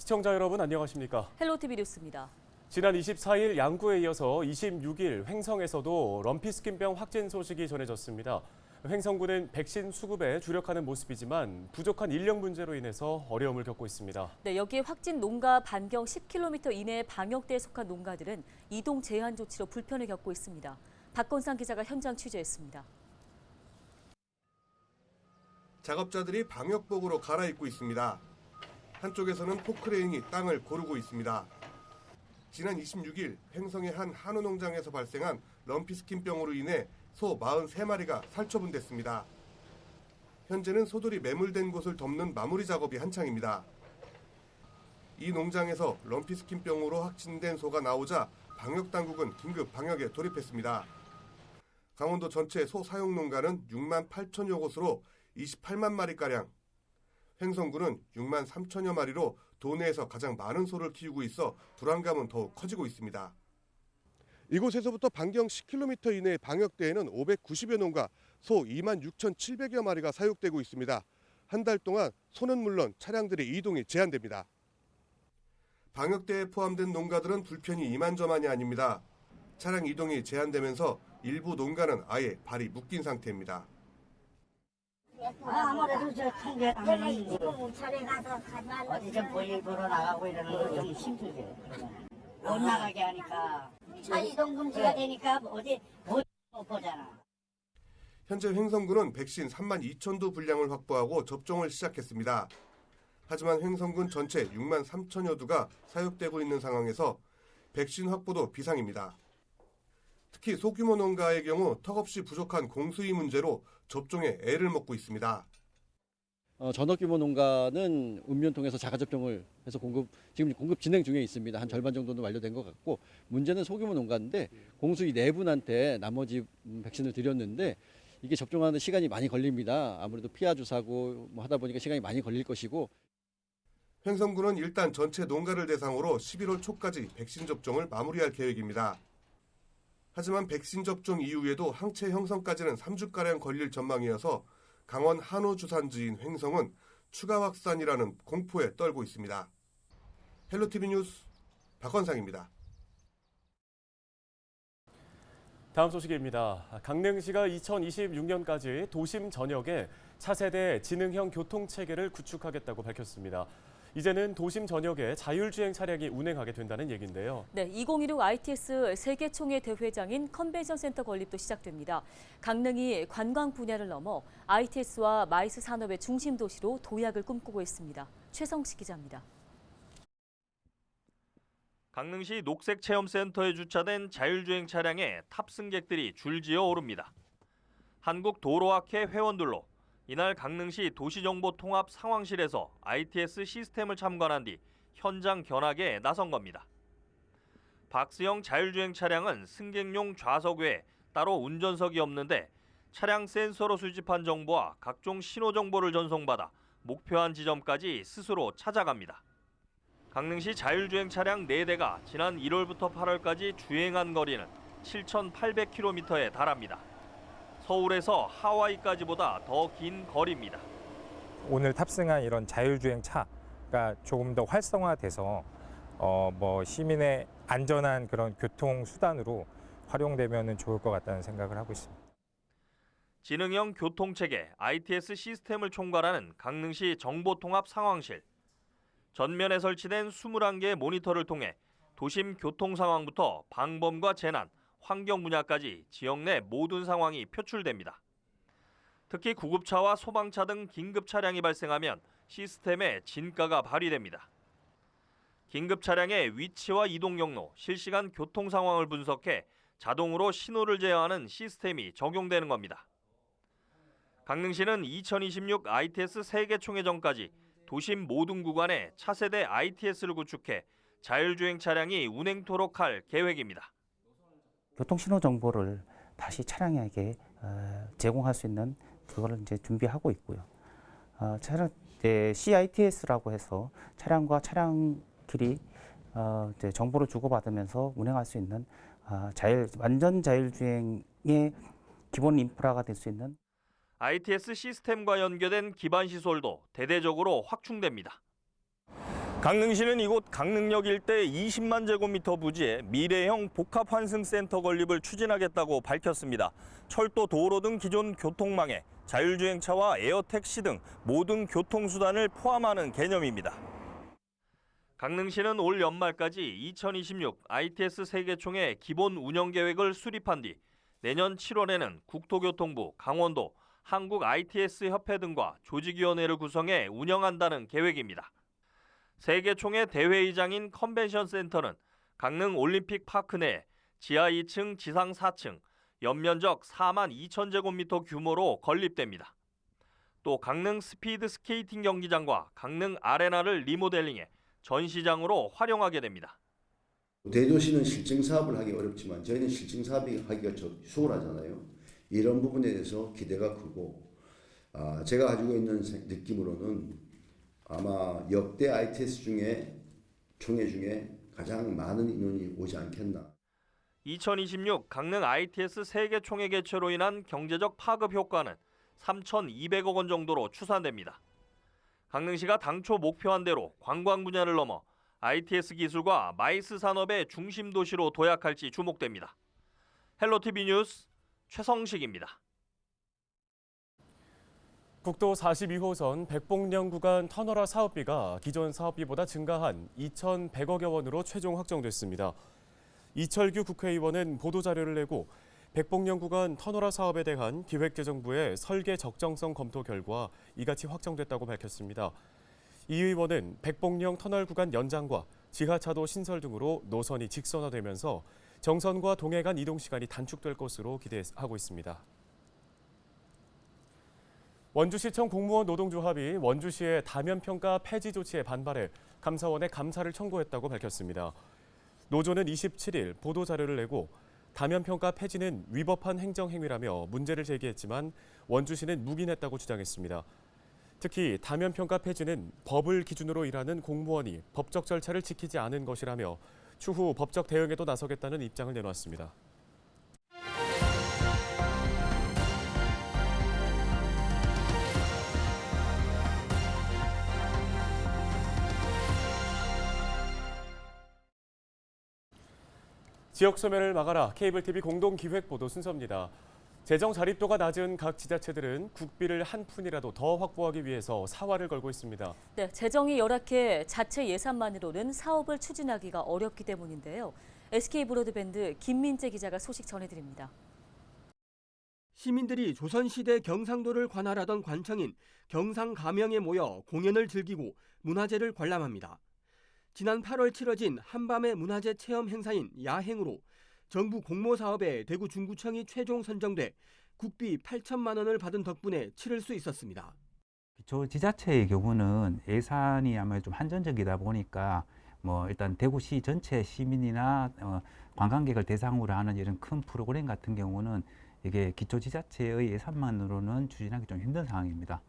시청자 여러분 안녕하십니까? 헬로티비 뉴스입니다. 지난 24일 양구에 이어서 26일 횡성에서도 럼피스킨병 확진 소식이 전해졌습니다. 횡성군은 백신 수급에 주력하는 모습이지만 부족한 인력 문제로 인해서 어려움을 겪고 있습니다. 네, 여기에 확진 농가 반경 10km 이내 방역대에 속한 농가들은 이동 제한 조치로 불편을 겪고 있습니다. 박건상 기자가 현장 취재했습니다. 작업자들이 방역복으로 갈아입고 있습니다. 한쪽에서는 포크레인이 땅을 고르고 있습니다. 지난 26일 횡성의 한 한우 농장에서 발생한 럼피스킨병으로 인해 소 43마리가 살처분됐습니다. 현재는 소들이 매몰된 곳을 덮는 마무리 작업이 한창입니다. 이 농장에서 럼피스킨병으로 확진된 소가 나오자 방역당국은 긴급 방역에 돌입했습니다. 강원도 전체 소 사육 농가는 6만 8천여 곳으로 28만 마리가량, 횡성군은 6만 3천여 마리로 도내에서 가장 많은 소를 키우고 있어 불안감은 더욱 커지고 있습니다. 이곳에서부터 반경 10km 이내의 방역대에는 590여 농가, 소 2만 6,700여 마리가 사육되고 있습니다. 한 달 동안 소는 물론 차량들의 이동이 제한됩니다. 방역대에 포함된 농가들은 불편이 이만저만이 아닙니다. 차량 이동이 제한되면서 일부 농가는 아예 발이 묶인 상태입니다. 아무래도 저 통계하면 차례 가서 어디 좀 볼일 보러 나가고 이러는 거 좀 힘들죠. 못 나가게 하니까 차 이동 금지가 되니까 어디 못 보잖아. 현재 횡성군은 백신 3만 2천 도 분량을 확보하고 접종을 시작했습니다. 하지만 횡성군 전체 6만 3천여 두가 사육되고 있는 상황에서 백신 확보도 비상입니다. 특히 소규모 농가의 경우 턱없이 부족한 공수위 문제로 접종에 애를 먹고 있습니다. 전업 규모 농가는 읍면통해서 자가 접종을 해서 지금 공급 진행 중에 있습니다. 한 절반 정도는 완료된 것 같고, 문제는 소규모 농가인데 공수위 네 분한테 나머지 백신을 드렸는데 이게 접종하는 시간이 많이 걸립니다. 아무래도 피하 주사고 하다 보니까 시간이 많이 걸릴 것이고. 횡성군은 일단 전체 농가를 대상으로 11월 초까지 백신 접종을 마무리할 계획입니다. 하지만 백신 접종 이후에도 항체 형성까지는 3주가량 걸릴 전망이어서 강원 한우 주산지인 횡성은 추가 확산이라는 공포에 떨고 있습니다. 헬로티비 뉴스 박건상입니다. 다음 소식입니다. 강릉시가 2026년까지 도심 전역에 차세대 지능형 교통체계를 구축하겠다고 밝혔습니다. 이제는 도심 전역에 자율주행 차량이 운행하게 된다는 얘기인데요. 네, 2016 ITS 세계총회 대회장인 컨벤션 센터 건립도 시작됩니다. 강릉이 관광 분야를 넘어 ITS와 마이스 산업의 중심 도시로 도약을 꿈꾸고 있습니다. 최성식 기자입니다. 강릉시 녹색체험센터에 주차된 자율주행 차량에 탑승객들이 줄지어 오릅니다. 한국도로학회 회원들로 이날 강릉시 도시정보통합 상황실에서 ITS 시스템을 참관한 뒤 현장 견학에 나선 겁니다. 박스형 자율주행 차량은 승객용 좌석 외에 따로 운전석이 없는데 차량 센서로 수집한 정보와 각종 신호 정보를 전송받아 목표한 지점까지 스스로 찾아갑니다. 강릉시 자율주행 차량 4대가 지난 1월부터 8월까지 주행한 거리는 7,800km에 달합니다. 서울에서 하와이까지보다 더 긴 거리입니다. 오늘 탑승한 이런 자율주행 차가 조금 더 활성화돼서 시민의 안전한 그런 교통 수단으로 활용되면 좋을 것 같다는 생각을 하고 있습니다. 지능형 교통체계 ITS 시스템을 총괄하는 강릉시 정보통합 상황실. 전면에 설치된 21개의 모니터를 통해 도심 교통 상황부터 방범과 재난, 환경 분야까지 지역 내 모든 상황이 표출됩니다. 특히 구급차와 소방차 등 긴급 차량이 발생하면 시스템에 진가가 발휘됩니다. 긴급 차량의 위치와 이동 경로, 실시간 교통 상황을 분석해 자동으로 신호를 제어하는 시스템이 적용되는 겁니다. 강릉시는 2026 ITS 세계총회 전까지 도심 모든 구간에 차세대 ITS를 구축해 자율주행 차량이 운행토록 할 계획입니다. 교통신호 정보를 다시 차량에게 제공할 수 있는 그거를 이제 준비하고 있고요. 차량 CITS라고 해서 차량과 차량끼리 이제 정보를 주고받으면서 운행할 수 있는 완전 자율주행의 기본 인프라가 될 수 있는 ITS 시스템과 연계된 기반 시설도 대대적으로 확충됩니다. 강릉시는 이곳 강릉역 일대 20만 제곱미터 부지에 미래형 복합환승센터 건립을 추진하겠다고 밝혔습니다. 철도, 도로 등 기존 교통망에 자율주행차와 에어택시 등 모든 교통수단을 포함하는 개념입니다. 강릉시는 올 연말까지 2026 ITS 세계총회 기본 운영계획을 수립한 뒤 내년 7월에는 국토교통부, 강원도, 한국 ITS 협회 등과 조직위원회를 구성해 운영한다는 계획입니다. 세계총회 대회의장인 컨벤션센터는 강릉 올림픽 파크 내 지하 2층, 지상 4층, 연면적 4만 2천 제곱미터 규모로 건립됩니다. 또 강릉 스피드 스케이팅 경기장과 강릉 아레나를 리모델링해 전시장으로 활용하게 됩니다. 대도시는 실증 사업을 하기 어렵지만 저희는 실증 사업이 하기가 수월하잖아요. 이런 부분에 대해서 기대가 크고 제가 가지고 있는 느낌으로는 아마 역대 ITS 총회 중에 가장 많은 인원이 오지 않겠나. 2026 강릉 ITS 세계총회 개최로 인한 경제적 파급 효과는 3,200억 원 정도로 추산됩니다. 강릉시가 당초 목표한 대로 관광 분야를 넘어 ITS 기술과 마이스 산업의 중심 도시로 도약할지 주목됩니다. 헬로티비 뉴스 최성식입니다. 국도 42호선 백봉령 구간 터널화 사업비가 기존 사업비보다 증가한 2,100억여 원으로 최종 확정됐습니다. 이철규 국회의원은 보도자료를 내고 백봉령 구간 터널화 사업에 대한 기획재정부의 설계 적정성 검토 결과 이같이 확정됐다고 밝혔습니다. 이 의원은 백봉령 터널 구간 연장과 지하차도 신설 등으로 노선이 직선화되면서 정선과 동해 간 이동 시간이 단축될 것으로 기대하고 있습니다. 원주시청 공무원 노동조합이 원주시의 다면평가 폐지 조치에 반발해 감사원에 감사를 청구했다고 밝혔습니다. 노조는 27일 보도자료를 내고 다면평가 폐지는 위법한 행정행위라며 문제를 제기했지만 원주시는 묵인했다고 주장했습니다. 특히 다면평가 폐지는 법을 기준으로 일하는 공무원이 법적 절차를 지키지 않은 것이라며 추후 법적 대응에도 나서겠다는 입장을 내놓았습니다. 지역 소멸을 막아라 케이블 TV 공동 기획보도 순서입니다. 재정 자립도가 낮은 각 지자체들은 국비를 한 푼이라도 더 확보하기 위해서 사활을 걸고 있습니다. 네, 재정이 열악해 자체 예산만으로는 사업을 추진하기가 어렵기 때문인데요. SK 브로드밴드 김민재 기자가 소식 전해드립니다. 시민들이 조선시대 경상도를 관할하던 관청인 경상가명에 모여 공연을 즐기고 문화제를 관람합니다. 지난 8월 치러진 한밤의 문화재 체험 행사인 야행으로 정부 공모 사업에 대구 중구청이 최종 선정돼 국비 8천만 원을 받은 덕분에 치를 수 있었습니다. 기초지자체의 경우는 예산이 아무래도 좀 한정적이다 보니까 일단 대구시 전체 시민이나 관광객을 대상으로 하는 이런 큰 프로그램 같은 경우는 이게 기초지자체의 예산만으로는 추진하기 좀 힘든 상황입니다.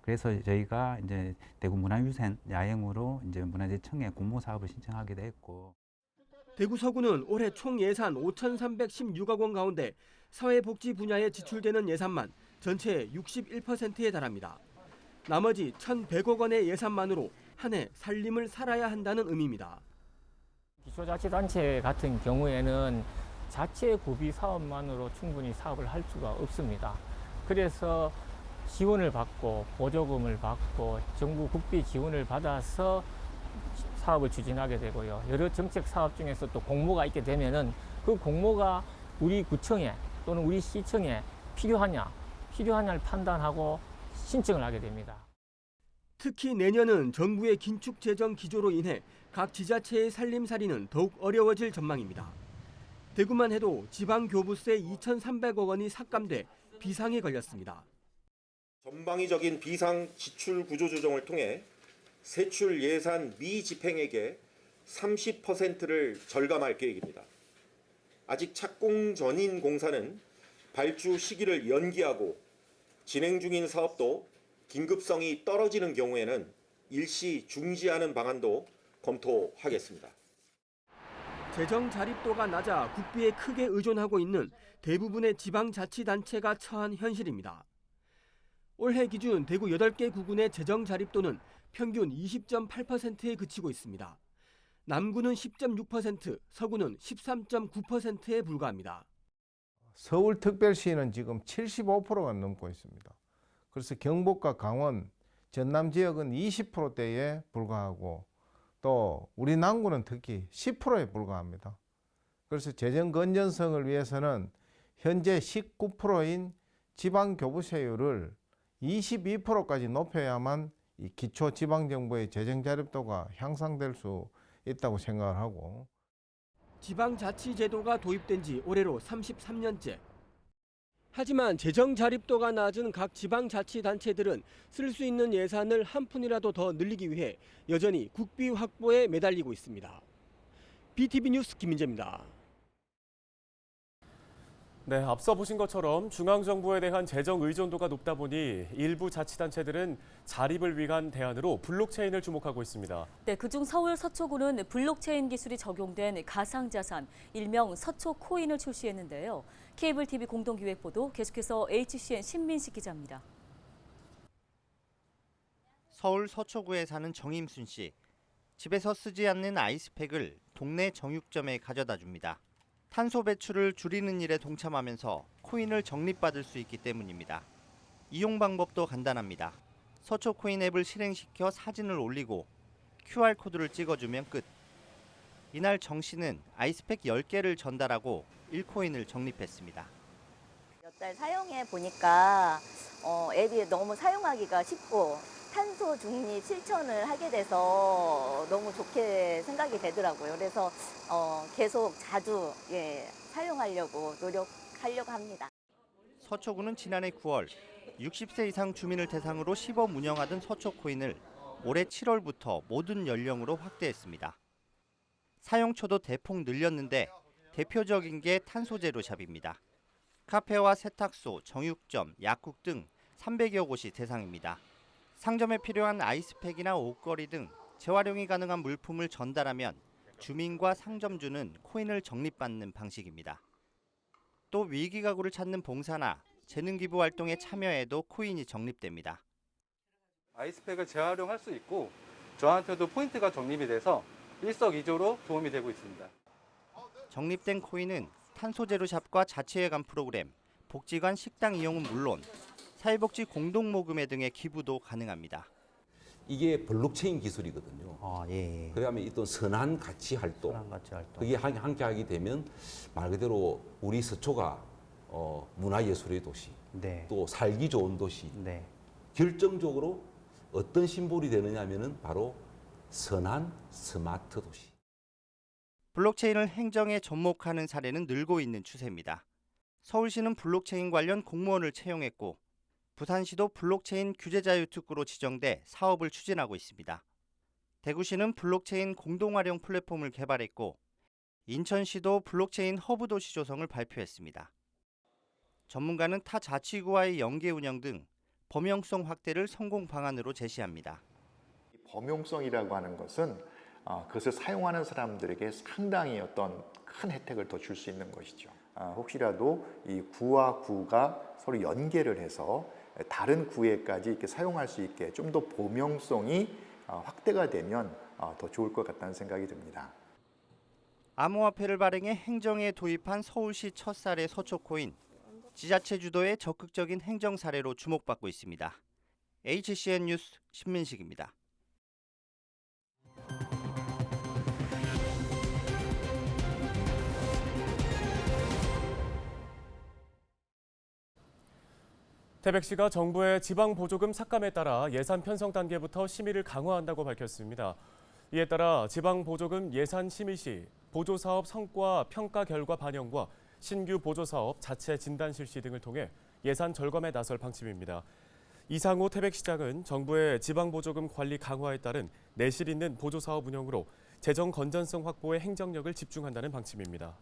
그래서 저희가 이제 대구 문화유산 야행으로 이제 문화재청에 공모 사업을 신청하게 됐고. 대구 서구는 올해 총 예산 5,316억 원 가운데 사회복지 분야에 지출되는 예산만 전체의 61%에 달합니다. 나머지 1,100억 원의 예산만으로 한 해 살림을 살아야 한다는 의미입니다. 기초자치단체 같은 경우에는 자체 구비 사업만으로 충분히 사업을 할 수가 없습니다. 그래서 지원을 받고 보조금을 받고 정부 국비 지원을 받아서 사업을 추진하게 되고요. 여러 정책 사업 중에서 또 공모가 있게 되면은 그 공모가 우리 구청에 또는 우리 시청에 필요하냐를 판단하고 신청을 하게 됩니다. 특히 내년은 정부의 긴축 재정 기조로 인해 각 지자체의 살림살이는 더욱 어려워질 전망입니다. 대구만 해도 지방교부세 2,300억 원이 삭감돼 비상에 걸렸습니다. 전방위적인 비상 지출 구조 조정을 통해 세출 예산 미집행액의 30%를 절감할 계획입니다. 아직 착공 전인 공사는 발주 시기를 연기하고 진행 중인 사업도 긴급성이 떨어지는 경우에는 일시 중지하는 방안도 검토하겠습니다. 재정 자립도가 낮아 국비에 크게 의존하고 있는 대부분의 지방자치단체가 처한 현실입니다. 올해 기준 대구 8개 구군의 재정 자립도는 평균 20.8%에 그치고 있습니다. 남구는 10.6%, 서구는 13.9%에 불과합니다. 서울특별시는 지금 75%가 넘고 있습니다. 그래서 경북과 강원, 전남 지역은 20%대에 불과하고 또 우리 남구는 특히 10%에 불과합니다. 그래서 재정 건전성을 위해서는 현재 19%인 지방교부세율을 22%까지 높여야만 이 기초지방정부의 재정 자립도가 향상될 수 있다고 생각을 하고, 지방자치제도가 도입된 지 올해로 33년째. 하지만 재정 자립도가 낮은 각 지방자치단체들은 쓸 수 있는 예산을 한 푼이라도 더 늘리기 위해 여전히 국비 확보에 매달리고 있습니다. BTV 뉴스 김민재입니다. 네, 앞서 보신 것처럼 중앙정부에 대한 재정 의존도가 높다 보니 일부 자치단체들은 자립을 위한 대안으로 블록체인을 주목하고 있습니다. 네, 그중 서울 서초구는 블록체인 기술이 적용된 가상자산, 일명 서초코인을 출시했는데요. 케이블 TV 공동기획보도 계속해서 HCN 신민식 기자입니다. 서울 서초구에 사는 정임순 씨. 집에서 쓰지 않는 아이스팩을 동네 정육점에 가져다 줍니다. 탄소 배출을 줄이는 일에 동참하면서 코인을 적립받을 수 있기 때문입니다. 이용 방법도 간단합니다. 서초코인 앱을 실행시켜 사진을 올리고 QR코드를 찍어주면 끝. 이날 정 씨는 아이스팩 10개를 전달하고 1코인을 적립했습니다. 몇 달 사용해 보니까 앱이 너무 사용하기가 쉽고 탄소 중립 실천을 하게 돼서 너무 좋게 생각이 되더라고요. 그래서 계속 자주 사용하려고 노력하려고 합니다. 서초구는 지난해 9월 60세 이상 주민을 대상으로 시범 운영하던 서초코인을 올해 7월부터 모든 연령으로 확대했습니다. 사용처도 대폭 늘렸는데 대표적인 게 탄소제로샵입니다. 카페와 세탁소, 정육점, 약국 등 300여 곳이 대상입니다. 상점에 필요한 아이스팩이나 옷걸이 등 재활용이 가능한 물품을 전달하면 주민과 상점주는 코인을 적립받는 방식입니다. 또 위기 가구를 찾는 봉사나 재능기부 활동에 참여해도 코인이 적립됩니다. 아이스팩을 재활용할 수 있고 저한테도 포인트가 적립이 돼서 일석이조로 도움이 되고 있습니다. 적립된 코인은 탄소제로샵과 자치회관 프로그램, 복지관 식당 이용은 물론 사회복지 공동모금회 등의 기부도 가능합니다. 이게 블록체인 기술이거든요. 그다음에 어떤 선한 가치 활동. 그게 함께하게 되면 말 그대로 우리 서초가 문화예술의 도시, 또 살기 좋은 도시. 결정적으로 어떤 심볼이 되느냐면은 바로 선한 스마트 도시. 블록체인을 행정에 접목하는 사례는 늘고 있는 추세입니다. 서울시는 블록체인 관련 공무원을 채용했고 부산시도 블록체인 규제자유특구로 지정돼 사업을 추진하고 있습니다. 대구시는 블록체인 공동활용 플랫폼을 개발했고 인천시도 블록체인 허브 도시 조성을 발표했습니다. 전문가는 타 자치구와의 연계 운영 등 범용성 확대를 성공 방안으로 제시합니다. 범용성이라고 하는 것은 그것을 사용하는 사람들에게 상당히 어떤 큰 혜택을 더 줄 수 있는 것이죠. 혹시라도 이 구와 구가 서로 연계를 해서 다른 구에까지 이렇게 사용할 수 있게 좀 더 범용성이 확대가 되면 더 좋을 것 같다는 생각이 듭니다. 암호화폐를 발행해 행정에 도입한 서울시 첫 사례 서초코인. 지자체 주도의 적극적인 행정 사례로 주목받고 있습니다. HCN 뉴스 신민식입니다. 태백시가 정부의 지방보조금 삭감에 따라 예산 편성 단계부터 심의를 강화한다고 밝혔습니다. 이에 따라 지방보조금 예산 심의 시 보조사업 성과 평가 결과 반영과 신규 보조사업 자체 진단 실시 등을 통해 예산 절감에 나설 방침입니다. 이상호 태백시장은 정부의 지방보조금 관리 강화에 따른 내실 있는 보조사업 운영으로 재정 건전성 확보에 행정력을 집중한다는 방침입니다.